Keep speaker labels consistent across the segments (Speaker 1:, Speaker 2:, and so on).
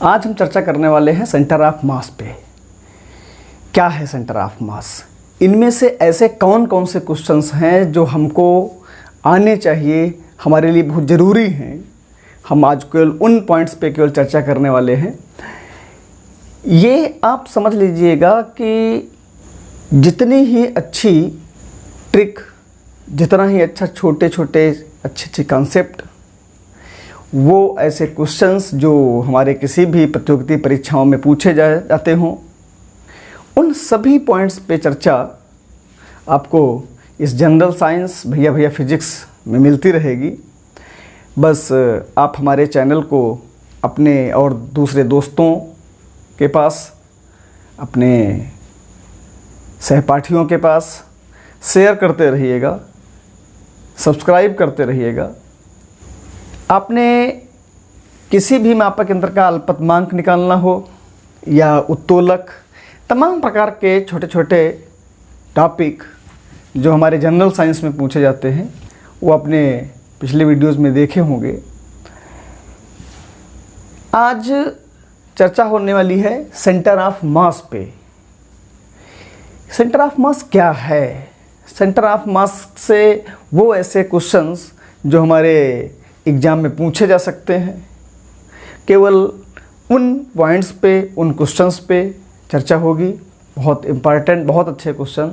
Speaker 1: आज हम चर्चा करने वाले हैं सेंटर ऑफ मास पे। क्या है सेंटर ऑफ मास? इनमें से ऐसे कौन कौन से क्वेश्चंस हैं जो हमको आने चाहिए, हमारे लिए बहुत ज़रूरी हैं। हम आज केवल उन पॉइंट्स पे केवल चर्चा करने वाले हैं। ये आप समझ लीजिएगा कि जितनी ही अच्छी ट्रिक, जितना ही अच्छा छोटे छोटे अच्छे अच्छे कॉन्सेप्ट, वो ऐसे क्वेश्चंस जो हमारे किसी भी प्रतियोगिता परीक्षाओं में पूछे जाते हों, उन सभी पॉइंट्स पे चर्चा आपको इस जनरल साइंस भैया फिजिक्स में मिलती रहेगी। बस आप हमारे चैनल को अपने और दूसरे दोस्तों के पास, अपने सहपाठियों के पास शेयर करते रहिएगा, सब्सक्राइब करते रहिएगा। आपने किसी भी मापक यंत्र का अल्पतमांक निकालना हो या उत्तोलक, तमाम प्रकार के छोटे छोटे टॉपिक जो हमारे जनरल साइंस में पूछे जाते हैं, वो अपने पिछले वीडियोस में देखे होंगे। आज चर्चा होने वाली है सेंटर ऑफ मास पे। सेंटर ऑफ मास क्या है? सेंटर ऑफ मास से वो ऐसे क्वेश्चंस जो हमारे एग्ज़ाम में पूछे जा सकते हैं, केवल उन पॉइंट्स पे, उन क्वेश्चंस पे चर्चा होगी। बहुत इम्पॉर्टेंट, बहुत अच्छे क्वेश्चन,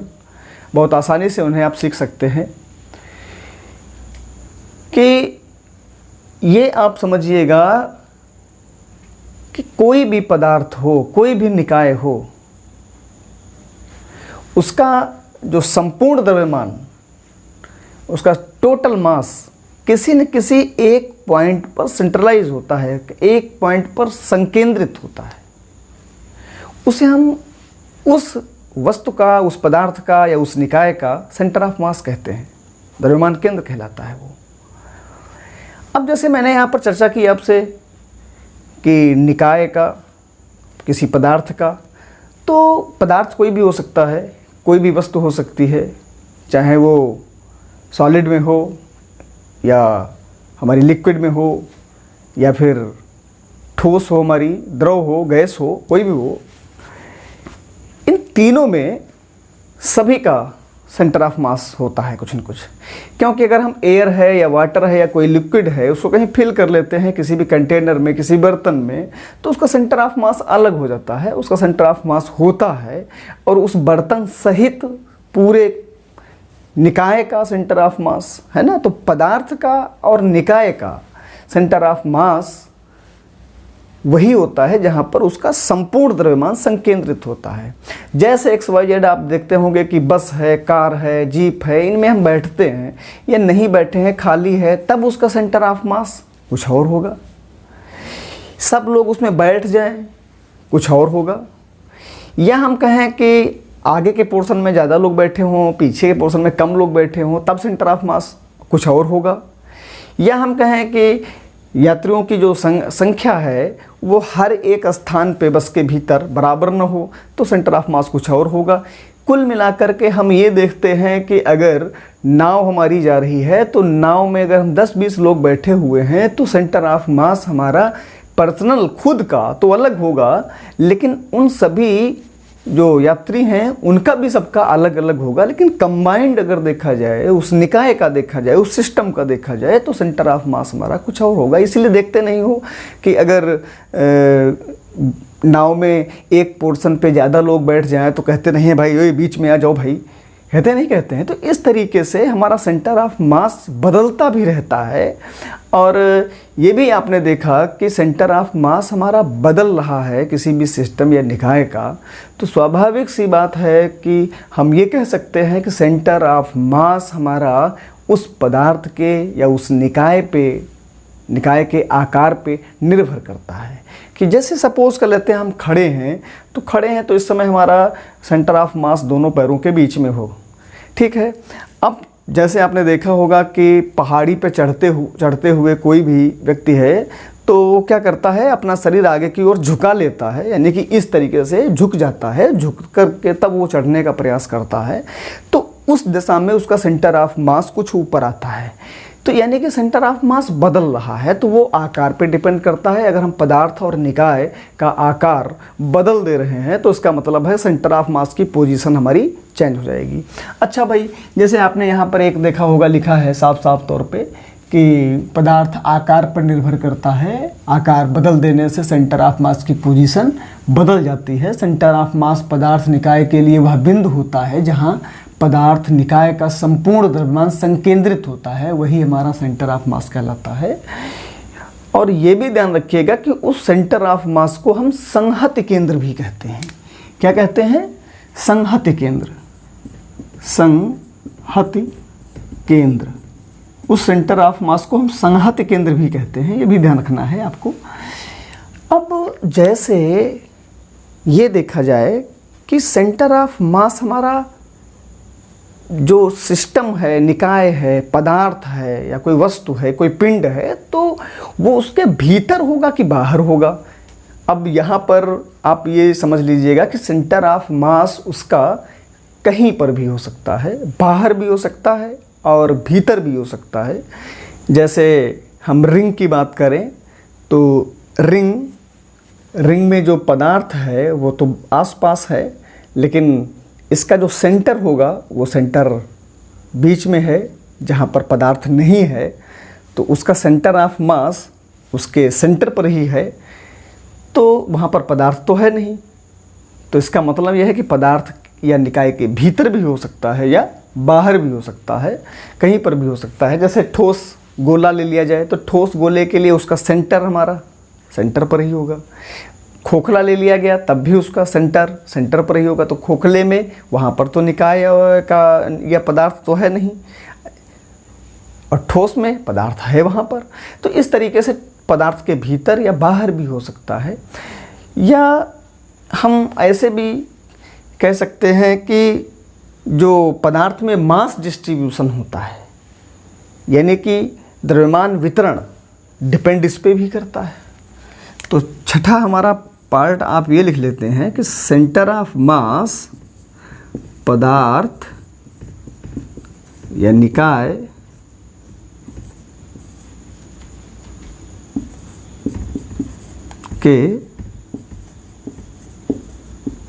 Speaker 1: बहुत आसानी से उन्हें आप सीख सकते हैं। कि ये आप समझिएगा कि कोई भी पदार्थ हो, कोई भी निकाय हो, उसका जो संपूर्ण द्रव्यमान, उसका टोटल मास किसी न किसी एक पॉइंट पर सेंट्रलाइज होता है, एक पॉइंट पर संकेंद्रित होता है। उसे हम उस वस्तु का, उस पदार्थ का या उस निकाय का सेंटर ऑफ मास कहते हैं, द्रव्यमान केंद्र कहलाता है वो। अब जैसे मैंने यहाँ पर चर्चा की आपसे कि निकाय का, किसी पदार्थ का, तो पदार्थ कोई भी हो सकता है, कोई भी वस्तु हो सकती है, चाहे वो सॉलिड में हो या हमारी लिक्विड में हो या फिर ठोस हो, हमारी द्रव हो, गैस हो, कोई भी हो। इन तीनों में सभी का सेंटर ऑफ मास होता है कुछ न कुछ। क्योंकि अगर हम एयर है या वाटर है या कोई लिक्विड है, उसको कहीं फिल कर लेते हैं किसी भी कंटेनर में, किसी बर्तन में, तो उसका सेंटर ऑफ मास अलग हो जाता है, उसका सेंटर ऑफ मास होता है। और उस बर्तन सहित पूरे निकाय का सेंटर ऑफ मास है ना। तो पदार्थ का और निकाय का सेंटर ऑफ मास वही होता है जहाँ पर उसका संपूर्ण द्रव्यमान संकेंद्रित होता है। जैसे XYZ आप देखते होंगे कि बस है, कार है, जीप है, इनमें हम बैठते हैं या नहीं बैठे हैं, खाली है, तब उसका सेंटर ऑफ मास कुछ और होगा। सब लोग उसमें बैठ जाएं, कुछ और होगा। या हम कहें कि आगे के पोर्शन में ज़्यादा लोग बैठे हों, पीछे के पोर्शन में कम लोग बैठे हों, तब सेंटर ऑफ मास कुछ और होगा। या हम कहें कि यात्रियों की जो संख्या है वो हर एक स्थान पे बस के भीतर बराबर न हो, तो सेंटर ऑफ मास कुछ और होगा। कुल मिलाकर के हम ये देखते हैं कि अगर नाव हमारी जा रही है, तो नाव में अगर हम 10-20 लोग बैठे हुए हैं, तो सेंटर ऑफ मास हमारा पर्सनल खुद का तो अलग होगा, लेकिन उन सभी जो यात्री हैं उनका भी सबका अलग अलग होगा। लेकिन कंबाइंड अगर देखा जाए, उस निकाय का देखा जाए, उस सिस्टम का देखा जाए, तो सेंटर ऑफ मास हमारा कुछ और होगा। इसलिए देखते नहीं हो कि अगर नाव में एक पोर्शन पे ज़्यादा लोग बैठ जाएं तो कहते नहीं है भाई ओए बीच में आ जाओ भाई, कहते नहीं कहते हैं। तो इस तरीके से हमारा सेंटर ऑफ मास बदलता भी रहता है। और ये भी आपने देखा कि सेंटर ऑफ मास हमारा बदल रहा है किसी भी सिस्टम या निकाय का, तो स्वाभाविक सी बात है कि हम ये कह सकते हैं कि सेंटर ऑफ मास हमारा उस पदार्थ के या उस निकाय के आकार पे निर्भर करता है। कि जैसे सपोज कर लेते हैं हम खड़े हैं तो इस समय हमारा सेंटर ऑफ मास दोनों पैरों के बीच में हो, ठीक है। अब जैसे आपने देखा होगा कि पहाड़ी पे चढ़ते हुए कोई भी व्यक्ति है तो वो क्या करता है, अपना शरीर आगे की ओर झुका लेता है, यानी कि इस तरीके से झुक जाता है, झुक करके तब वो चढ़ने का प्रयास करता है। तो उस दिशा में उसका सेंटर ऑफ मास कुछ ऊपर आता है। तो यानी कि सेंटर ऑफ मास बदल रहा है, तो वो आकार पे डिपेंड करता है। अगर हम पदार्थ और निकाय का आकार बदल दे रहे हैं तो इसका मतलब है सेंटर ऑफ मास की पोजीशन हमारी चेंज हो जाएगी। अच्छा भाई, जैसे आपने यहाँ पर एक देखा होगा, लिखा है साफ साफ तौर पे कि पदार्थ आकार पर निर्भर करता है, आकार बदल देने से सेंटर ऑफ मास की पोजीशन बदल जाती है। सेंटर ऑफ मास पदार्थ निकाय के लिए वह बिंदु होता है जहाँ पदार्थ निकाय का संपूर्ण द्रव्यमान संकेंद्रित होता है, वही हमारा सेंटर ऑफ मास कहलाता है। और ये भी ध्यान रखिएगा कि उस सेंटर ऑफ मास को हम संहति केंद्र भी कहते हैं। क्या कहते हैं? संहति केंद्र। संहति केंद्र, उस सेंटर ऑफ मास को हम संहति केंद्र भी कहते हैं, ये भी ध्यान रखना है आपको। अब जैसे ये देखा जाए कि सेंटर ऑफ मास हमारा जो सिस्टम है, निकाय है, पदार्थ है या कोई वस्तु है, कोई पिंड है, तो वो उसके भीतर होगा कि बाहर होगा। अब यहाँ पर आप ये समझ लीजिएगा कि सेंटर ऑफ मास उसका कहीं पर भी हो सकता है, बाहर भी हो सकता है और भीतर भी हो सकता है। जैसे हम रिंग की बात करें तो रिंग में जो पदार्थ है वो तो आसपास है, लेकिन इसका जो सेंटर होगा वो सेंटर बीच में है जहाँ पर पदार्थ नहीं है, तो उसका सेंटर ऑफ मास उसके सेंटर पर ही है, तो वहाँ पर पदार्थ तो है नहीं। तो इसका मतलब यह है कि पदार्थ या निकाय के भीतर भी हो सकता है या बाहर भी हो सकता है, कहीं पर भी हो सकता है। जैसे ठोस गोला ले लिया जाए तो ठोस गोले के लिए उसका सेंटर हमारा सेंटर पर ही होगा। खोखला ले लिया गया तब भी उसका सेंटर पर ही होगा। तो खोखले में वहाँ पर तो निकाय का या पदार्थ तो है नहीं, और ठोस में पदार्थ है वहाँ पर। तो इस तरीके से पदार्थ के भीतर या बाहर भी हो सकता है। या हम ऐसे भी कह सकते हैं कि जो पदार्थ में मास डिस्ट्रीब्यूशन होता है, यानी कि द्रव्यमान वितरण डिपेंड इस पे भी करता है। तो छठा हमारा पार्ट आप ये लिख लेते हैं कि सेंटर ऑफ मास पदार्थ या निकाय के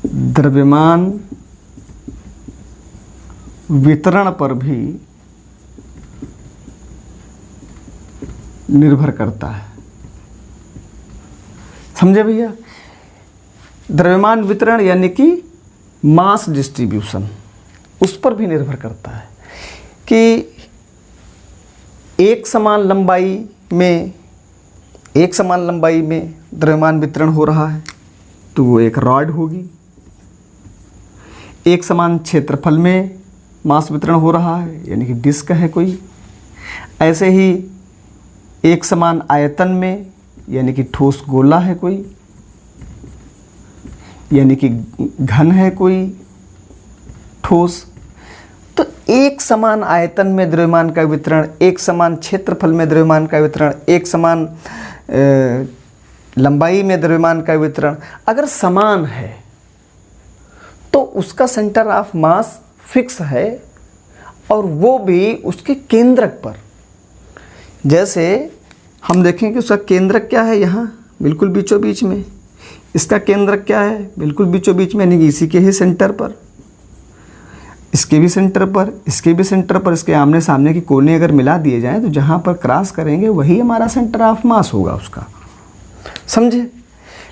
Speaker 1: द्रव्यमान वितरण पर भी निर्भर करता है। समझे भैया? द्रव्यमान वितरण यानी कि मास डिस्ट्रीब्यूशन, उस पर भी निर्भर करता है कि एक समान लंबाई में द्रव्यमान वितरण हो रहा है तो वो एक रॉड होगी। एक समान क्षेत्रफल में मास वितरण हो रहा है यानी कि डिस्क है कोई। ऐसे ही एक समान आयतन में यानी कि ठोस गोला है कोई, यानी कि घन है कोई ठोस। तो एक समान आयतन में द्रव्यमान का वितरण, एक समान क्षेत्रफल में द्रव्यमान का वितरण, एक समान लंबाई में द्रव्यमान का वितरण अगर समान है तो उसका सेंटर ऑफ मास फिक्स है, और वो भी उसके केंद्रक पर। जैसे हम देखें कि उसका केंद्रक क्या है, यहाँ बिल्कुल बीचों बीच में। इसका केंद्रक क्या है, बिल्कुल बीचों बीच में, यानी कि इसी के ही सेंटर पर, इसके भी सेंटर पर, इसके भी सेंटर पर। इसके आमने सामने के कोने अगर मिला दिए जाएं तो जहाँ पर क्रॉस करेंगे वही हमारा सेंटर ऑफ मास होगा उसका। समझे?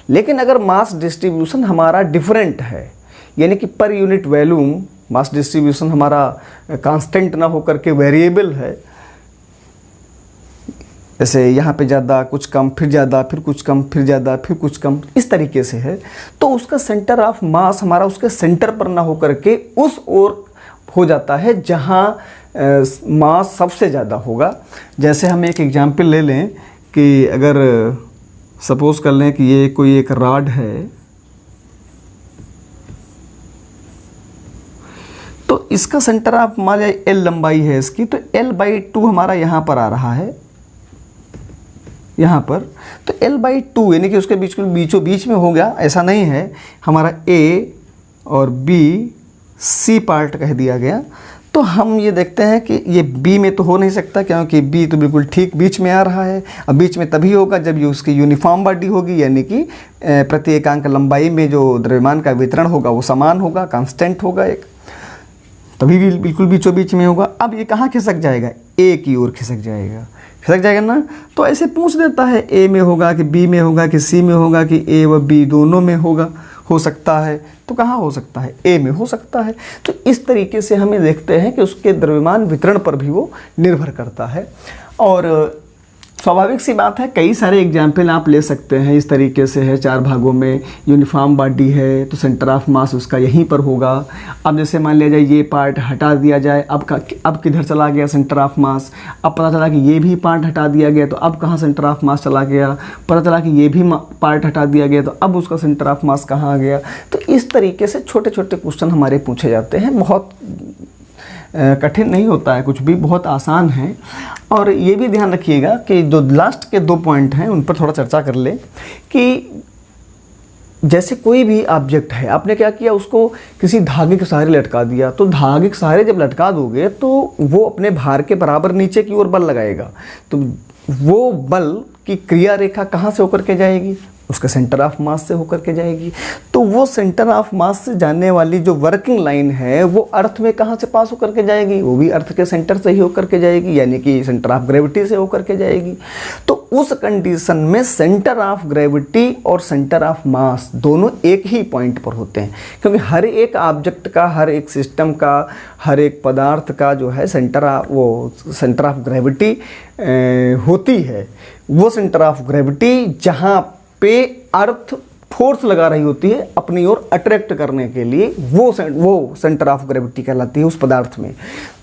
Speaker 1: लेकिन अगर मास डिस्ट्रीब्यूशन हमारा डिफरेंट है, यानी कि per unit volume mass distribution हमारा कांस्टेंट ना होकर के वेरिएबल है, जैसे यहाँ पे ज़्यादा कुछ कम, फिर ज़्यादा, फिर कुछ कम, फिर ज़्यादा, फिर कुछ कम, इस तरीके से है, तो उसका सेंटर ऑफ मास हमारा उसके सेंटर पर ना होकर के उस ओर हो जाता है जहाँ मास सबसे ज़्यादा होगा। जैसे हम एक एग्जाम्पल ले लें कि अगर सपोज कर लें कि ये कोई एक रॉड है, तो इसका सेंटर ऑफ मान लिया एल लंबाई है इसकी, तो L/2 हमारा यहाँ पर आ रहा है, यहाँ पर। तो L/2 यानी कि उसके बीचों बीच में हो गया, ऐसा नहीं है, हमारा A और B C पार्ट कह दिया गया। तो तो हम ये देखते हैं कि ये बी में तो हो नहीं सकता, क्योंकि बी तो बिल्कुल ठीक बीच में आ रहा है। अब बीच में तभी होगा जब ये उसकी यूनिफॉर्म बॉडी होगी, यानी कि प्रति एकांक लंबाई में जो द्रव्यमान का वितरण होगा वो समान होगा, कांस्टेंट होगा एक, तभी भी बिल्कुल बीचों बीच में होगा। अब ये कहाँ खिसक जाएगा, ए की ओर खिसक जाएगा ना। तो ऐसे पूछ देता है ए में होगा कि बी में होगा कि सी में होगा कि ए व बी दोनों में होगा, हो सकता है। तो कहाँ हो सकता है, ए में हो सकता है। तो इस तरीके से हमें देखते हैं कि उसके द्रव्यमान वितरण पर भी वो निर्भर करता है। और स्वाभाविक सी बात है, कई सारे एग्जाम्पल आप ले सकते हैं। इस तरीके से है, 4 भागों में यूनिफॉर्म बॉडी है तो सेंटर ऑफ मास उसका यहीं पर होगा। अब जैसे मान लिया जाए ये पार्ट हटा दिया जाए, अब किधर चला गया सेंटर ऑफ मास। अब पता चला कि ये भी पार्ट हटा दिया गया तो अब कहाँ सेंटर ऑफ मास चला गया। पता चला कि ये भी पार्ट हटा दिया गया तो अब उसका सेंटर ऑफ मास कहाँ आ गया। तो इस तरीके से छोटे छोटे क्वेश्चन हमारे पूछे जाते हैं। बहुत कठिन नहीं होता है कुछ भी, बहुत आसान है। और ये भी ध्यान रखिएगा कि जो लास्ट के 2 पॉइंट हैं उन पर थोड़ा चर्चा कर ले कि जैसे कोई भी ऑब्जेक्ट है, आपने क्या किया, उसको किसी धागे के सहारे लटका दिया। तो धागे के सहारे जब लटका दोगे तो वो अपने भार के बराबर नीचे की ओर बल लगाएगा। तो वो बल की क्रिया रेखा कहाँ से होकर के जाएगी, उसके सेंटर ऑफ मास से होकर के जाएगी। तो वो सेंटर ऑफ मास से जाने वाली जो वर्किंग लाइन है वो अर्थ में कहाँ से पास होकर के जाएगी, वो भी अर्थ के सेंटर से ही होकर के जाएगी, यानी कि सेंटर ऑफ ग्रेविटी से होकर के जाएगी। तो उस कंडीशन में सेंटर ऑफ ग्रेविटी और सेंटर ऑफ मास दोनों एक ही पॉइंट पर होते हैं, क्योंकि हर एक ऑब्जेक्ट का, हर एक सिस्टम का, हर एक पदार्थ का जो है सेंटर ऑफ ग्रेविटी होती है। वो सेंटर ऑफ ग्रेविटी जहाँ पे अर्थ फोर्स लगा रही होती है अपनी ओर अट्रैक्ट करने के लिए, वो सेंटर ऑफ ग्रेविटी कहलाती है उस पदार्थ में।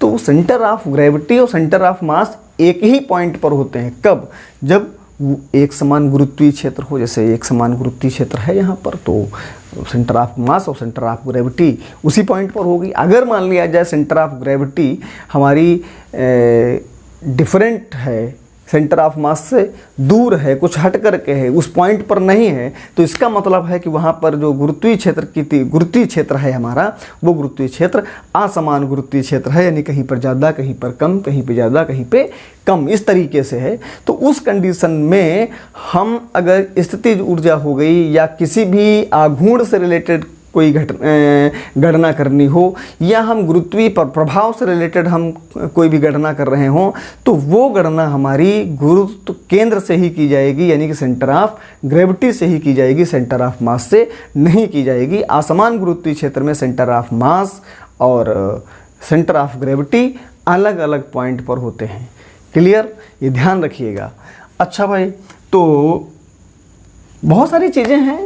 Speaker 1: तो सेंटर ऑफ ग्रेविटी और सेंटर ऑफ मास एक ही पॉइंट पर होते हैं। कब, जब एक समान गुरुत्वीय क्षेत्र हो। जैसे एक समान गुरुत्वीय क्षेत्र है यहाँ पर, तो सेंटर ऑफ मास और सेंटर ऑफ ग्रेविटी उसी पॉइंट पर होगी। अगर मान लिया जाए सेंटर ऑफ ग्रेविटी हमारी डिफरेंट है, सेंटर ऑफ मास से दूर है, कुछ हट करके है, उस पॉइंट पर नहीं है, तो इसका मतलब है कि वहाँ पर जो गुरुत्वीय क्षेत्र है हमारा, वो गुरुत्वीय क्षेत्र असमान गुरुत्वीय क्षेत्र है, यानी कहीं पर ज़्यादा, कहीं पर कम, कहीं पे ज़्यादा, कहीं पे कम, इस तरीके से है। तो उस कंडीशन में हम अगर स्थितिज ऊर्जा हो गई या किसी भी आघूर्ण से रिलेटेड कोई गणना करनी हो, या हम गुरुत्वीय प्रभाव से रिलेटेड हम कोई भी गणना कर रहे हों, तो वो गणना हमारी गुरुत्व केंद्र से ही की जाएगी, यानी कि सेंटर ऑफ ग्रेविटी से ही की जाएगी, सेंटर ऑफ मास से नहीं की जाएगी। असमान गुरुत्वीय क्षेत्र में सेंटर ऑफ मास और सेंटर ऑफ ग्रेविटी अलग अलग पॉइंट पर होते हैं। क्लियर, ये ध्यान रखिएगा। अच्छा भाई, तो बहुत सारी चीज़ें हैं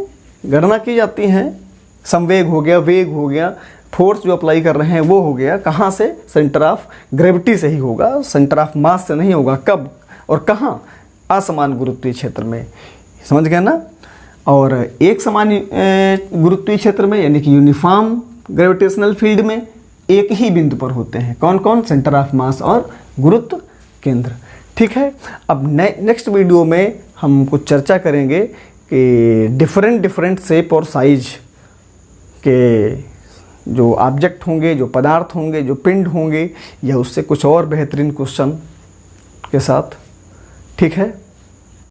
Speaker 1: गणना की जाती हैं। संवेग हो गया, वेग हो गया, फोर्स जो अप्लाई कर रहे हैं वो हो गया, कहाँ से, सेंटर ऑफ ग्रेविटी से ही होगा, सेंटर ऑफ मास से नहीं होगा। कब और कहाँ, असमान गुरुत्वीय क्षेत्र में। समझ गए ना। और एक समान गुरुत्वीय क्षेत्र में, यानी कि यूनिफॉर्म ग्रेविटेशनल फील्ड में एक ही बिंदु पर होते हैं। कौन कौन, सेंटर ऑफ मास और गुरुत्व केंद्र। ठीक है। अब नेक्स्ट वीडियो में हम कुछ चर्चा करेंगे कि डिफरेंट शेप और साइज के जो ऑब्जेक्ट होंगे, जो पदार्थ होंगे, जो पिंड होंगे, या उससे कुछ और बेहतरीन क्वेश्चन के साथ। ठीक है।